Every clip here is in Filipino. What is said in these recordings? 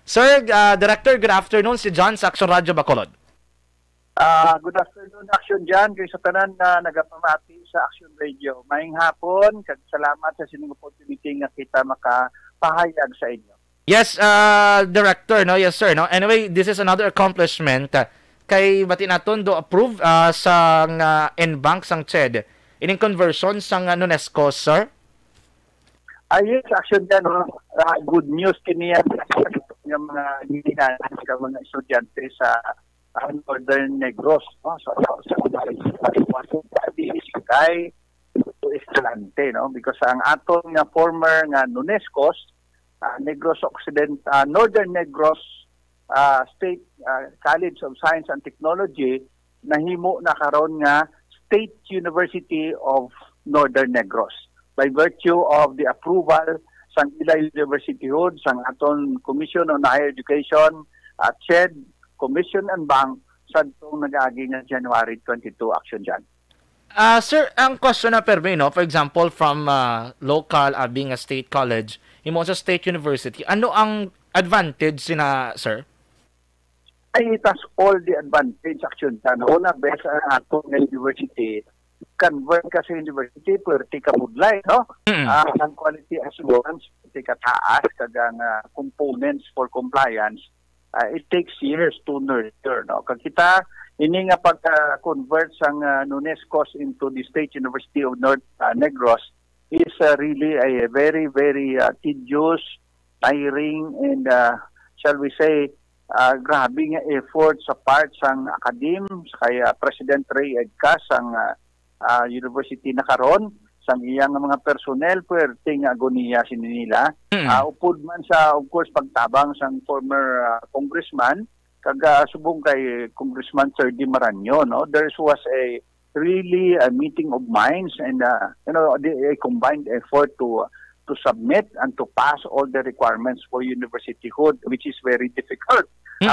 Sir, Director, good afternoon. Si John sa Action Radio Bacolod. Good afternoon, Action Jan. Kay sa tanan na nagapamati sa Action Radio. Maayong hapon, kag salamat sa sining opportunity nga kita makapahayag sa inyo. Yes, Director, no? Yes, sir, no? Anyway, this is another accomplishment kay bati naton do approve sa NBank sang CHED ining conversion sang UNESCO, sir. Yes, Action Jan. Good news kini nga mga gininan sa mga estudyante sa Northern Negros. So, kay Escalante, no? Because ang aton nga former nga UNESCO, Negros Northern Negros State College of Science and Technology, nahimo na karon nga State University of Northern Negros by virtue of the approval sang ila universityhood sang aton Commission on Higher Education at CHED Commission and Bank sa itong nag-agi nga January 22 Action Jan. Sir, ang question na permi, no? For example, from local being a state college, imo sa state university, ano ang advantage sina, sir? Ay, it has all the advantage, Action Jan. Una, best ang atong university, convert ka sa university, pwerte ka budlay, no? Ang quality assurance, pwerte ka taas, kagang components for compliance, it takes years to nurture, no? Kag kita ini nga pag-convert sang UNESCO into the State University of North Negros is really a very tedious, tiring, and shall we say grabe nga effort sa part sang academe kaya President Ray Edcas sang university na karon sang iyang mga personnel puwerte nga agoniya sinila. Upod man sa, of course, pagtabang sang former congressman, subong kay Congressman Sir Di Maranyo, no? There was really a meeting of minds and a combined effort to submit and to pass all the requirements for universityhood, which is very difficult.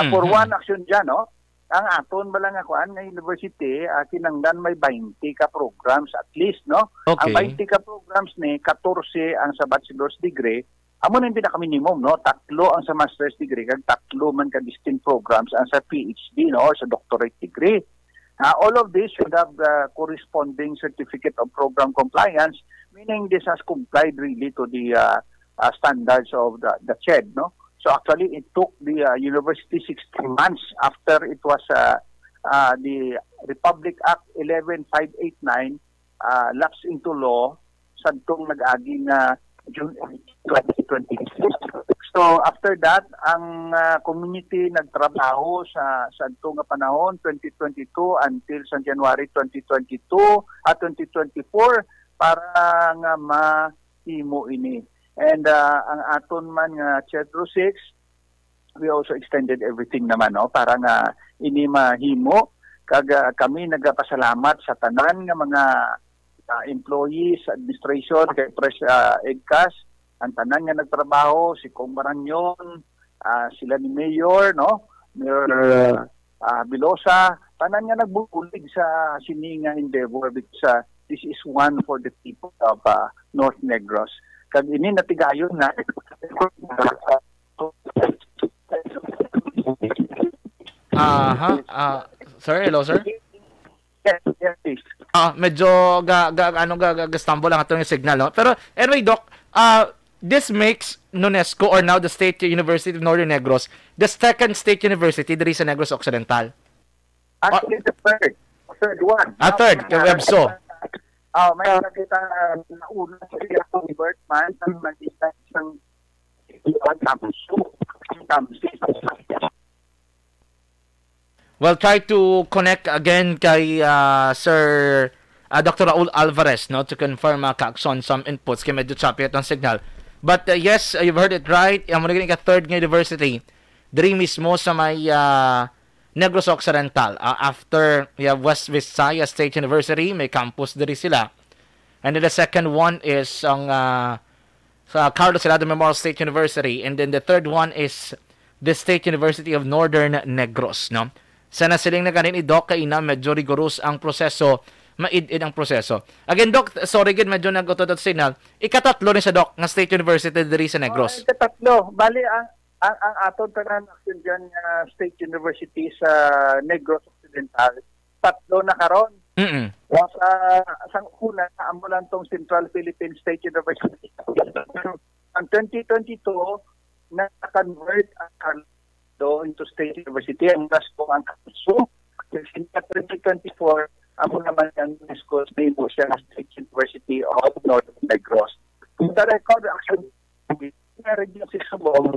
For one, Action dyan, no? Ang aton balang akuan nga university, kinanglan may 20 ka programs at least, no? Okay. Ang 20 ka programs ni 14 ang sa bachelor's degree. Amo na yung pinaka-minimum, no? 3 ang sa master's degree, kag 3 man ka distinct programs ang sa PhD, no? Or sa doctorate degree. All of this should have the corresponding certificate of program compliance, meaning this has complied really to the standards of the CHED, no? So actually, it took the university 16 months after it was the Republic Act 11589 lapsed into law sa itong nag-agi na June 2020. So after that, ang community nagtrabaho sa itong panahon 2022 until sa January 2022 at 2024 para nga mahimo ini. And ang aton man nga Chetro 6, we also extended everything naman, no? Para nga ini mahimo. Kag kami nagapasalamat sa tanan nga mga employees, administration, kay Pres Edcas, ang tanan nga nagtrabaho, si Kong Maranyon, sila ni Mayor, no? Mayor Bilosa, tanan nga nagbulig sa sininga endeavor because this is one for the people of North Negros. Kag ini natigayon na Sir, hello, sir. Yes, please. Medyo gastambo lang ato yung signal, no? Pero anyway, Doc, this makes UNESCO or now the State University of Northern Negros the second state university diri sa Negros Occidental. Actually, the third one. Third, Webso. May nakita na una sa Iyakong Bertman ang mag-isa isang Well, try to connect again kay Sir Dr. Raul Alvarez, no, to confirm kaakson some inputs kay medyo choppy itong signal. But yes, you've heard it right. Ang muna ka third nga university diri mismo sa may Negros Occidental. After we have West Visayas State University, may campus diri sila. And then the second one is ang sa Carlos Helado Memorial State University, and then the third one is the State University of Northern Negros, no? Sana siling na ganin i-Doc kay ina medyo rigorous ang proseso, maid-id ang proseso. Again, Doc, sorry gid medyo nagutot signal. Ikatatlo ni sa Doc nga State University diri sa Negros. Ikatatlo, bali ang ang aton tanan action diyan State University sa Negros Occidental, 3 na karon. Mm. Sa una, amo lang tong Central Philippine State University. Ang 2022, na-convert ang Carlo into State University. Ang last po ang Carlo. Since 2024, amo naman ang UNESCO name po siya na State University of Northern Negros. Kung the record, actually, meron yung si Subong,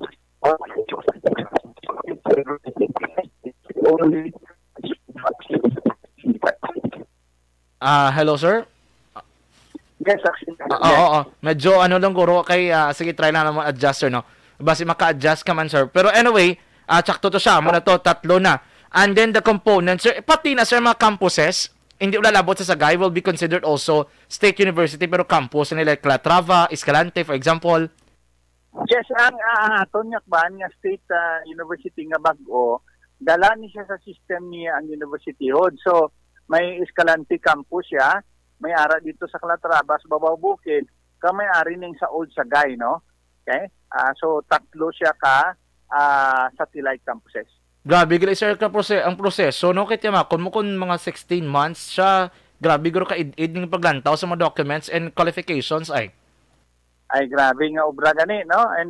Hello, sir? yes, actually. Oo. Medyo ano lang guro kay sige try lang naman adjuster no. Basi maka-adjust ka man sir. Pero anyway, tsakto to siya. Muna to 3 na. And then the components sir, pati na sir mga campuses, hindi ulalabot sa Sagay will be considered also State University pero campus nila like Calatrava, Escalante for example. Yes, ang aton nga ban nga State University nga bag-o, dala ni siya sa system niya ang University Road. So, may Escalante campus siya, may ara dito sa Calatrava, sa Babaw Bukid, may ari ning sa Old Sagay, no? Okay? So, 3 siya ka satellite campuses. Grabe gali sir ka ang proseso no kay tema kun mga 16 months siya grabe guro ka id ning paglantaw sa mga documents and qualifications ay grabe nga obra gani no and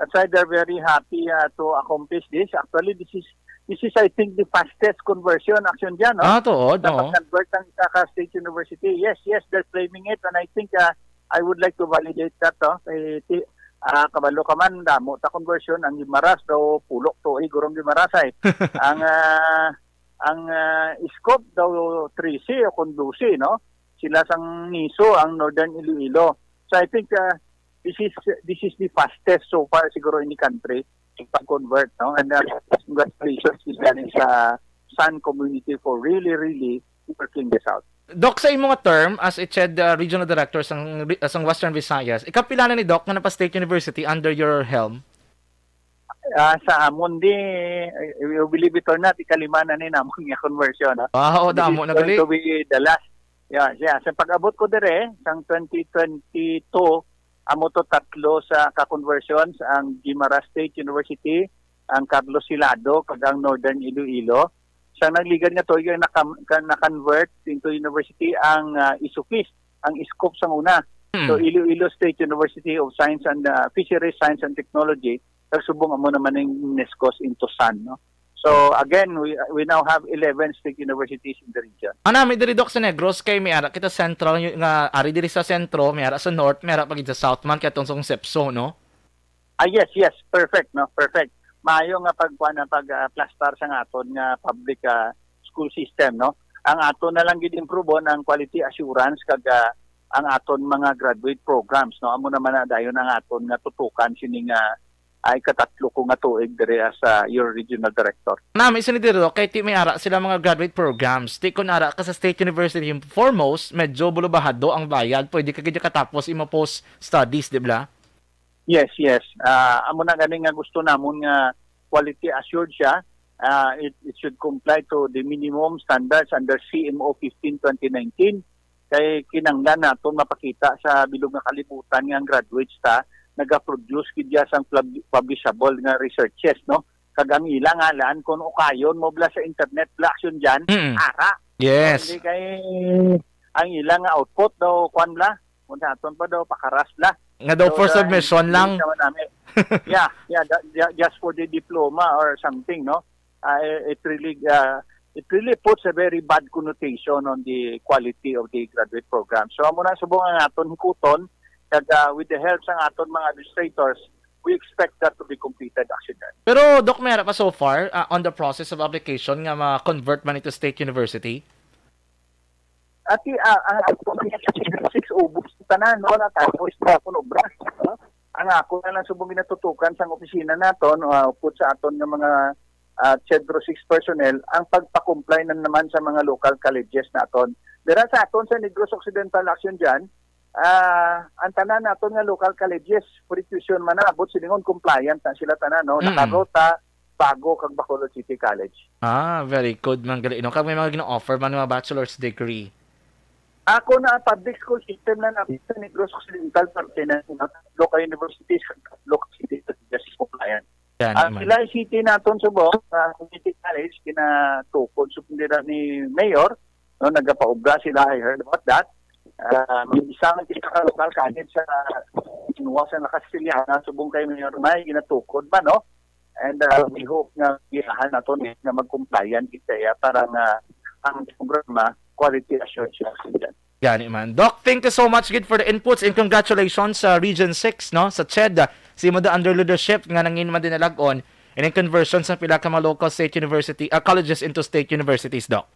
that's why they're very happy to accomplish this. Actually this is I think the fastest conversion action diyan no. Tuod no. Convert ang isa ka State University. Yes, they're claiming it and I think I would like to validate that no. Kabalo ka man damo ta conversion ang Gimaras daw pulok to igurong Gimaras ay ang scope daw 13 o kun 12 no sila sang NISO ang Northern Iloilo. So I think this is the fastest so far siguro in the country pag-convert no and congratulations sa Sun community for really working this out. Doc, sa imong term as HED Regional Director sang Western Visayas, ikapila na ni Doc nga pa State University under your helm? Sa amon di, you believe it or not, ikalima na ni namon nga conversion. Wow, damo na gali. To be the last. Yeah. Sa pag-abot ko dire, sang 2022, amo to 3 sa ka-conversions, ang Guimaras State University, ang Carlos Silado, kag ang Northern Iloilo. Sa nagligan nga to yung na-convert into university ang ISUFIS, ang ISCOP sa una. So Iloilo State University of Science and Fisheries Science and Technology, nagsubong mo naman ng UNESCO into SUN. No? So again, we now have 11 state universities in the region. May diri Doc sa Negros kay may ara kita central nga ari diri sa sentro, may ara sa north, may ara pag sa south man katong sa Sepso, no? Yes, perfect, no? Perfect. Maayo nga pag-plaster sa aton nga public school system no ang aton na lang gid improve ang quality assurance kag ang aton mga graduate programs no amo naman na dayon ang aton nga tutukan sini nga ay katatlo ko nga tuig dire as your regional director. May isa ni diro kay ti may ara sila mga graduate programs ti kun ara ka sa State University foremost medyo bulubahado ang bayad pwede ka gid katapos imo post studies di ba? Yes. Amo na gani nga gusto namon nga quality assured siya. It should comply to the minimum standards under CMO 15/2019. Kay kinanglan nato mapakita sa bilog nga kalibutan nga ang graduates ta naga-produce kidya sang publishable nga researches no. Kag ang ilang alan kun ukayon mo bla sa internet bla action diyan ara. Yes. Hindi kay ang ilang output daw kwan bla. Kung naton pa daw pakaras bla. Nga daw for submission lang. Yeah, just for the diploma or something, no? It really puts a very bad connotation on the quality of the graduate program. So amo na subong ang aton hikuton kag with the help sang aton mga administrators, we expect that to be completed actually. Pero Doc, may pa so far on the process of application nga ma-convert man ito State University? At ang 6 ubos tanan no na tapos na kuno obra no? Ang ako na lang subong ginatutukan sang opisina naton put sa aton nga mga CEDRO 6 personnel ang pagpa-comply na naman sa mga local colleges naton. Dira sa aton sa Negros Occidental Action diyan ang tanan naton nga local colleges for tuition man abot silingon compliant na sila tanan no nakarota bago kag Bacolod City College. Very good man gali no kag may mga gina-offer man nga bachelor's degree. Ako na public school system na sa Negros Occidental parte na local universities, local cities just compliant. Yan, Ang man. Pilay City naton subong sa community college kinatukod supundira ni Mayor, no, nagapaubra sila, I heard about that. May isang lokal kanit sa inuwasan na Castiliana subong kay Mayor May ginatukod ba, no? And we hope nga gilahan nato na mag-compliant kita para nga ang programa quality assurance accident. Gani man. Doc, thank you so much good for the inputs and congratulations sa Region 6, no? Sa CHED, si mo under leadership nga nangin man dinalagon and in conversion sa pila ka mga local state university, colleges into state universities, Doc.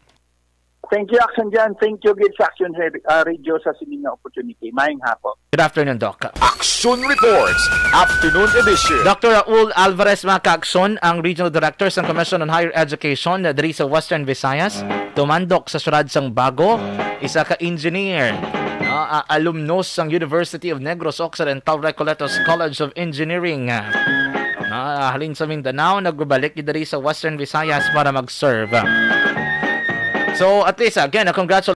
Thank you, Action Jan. Thank you, Gids Action Radio sa sining nga opportunity. Maayong hapon. Good afternoon, Doc. Action Reports, Afternoon Edition. Dr. Raul Alvarez mga kaakson, ang Regional Director sa Commission on Higher Education diri sa Western Visayas, tumandok sa syudad sang Bago, isa ka engineer, alumnus sang University of Negros Occidental Recoletos College of Engineering. Halin sa Mindanao, nagbabalik diri sa Western Visayas para mag-serve. So at least again, congratulations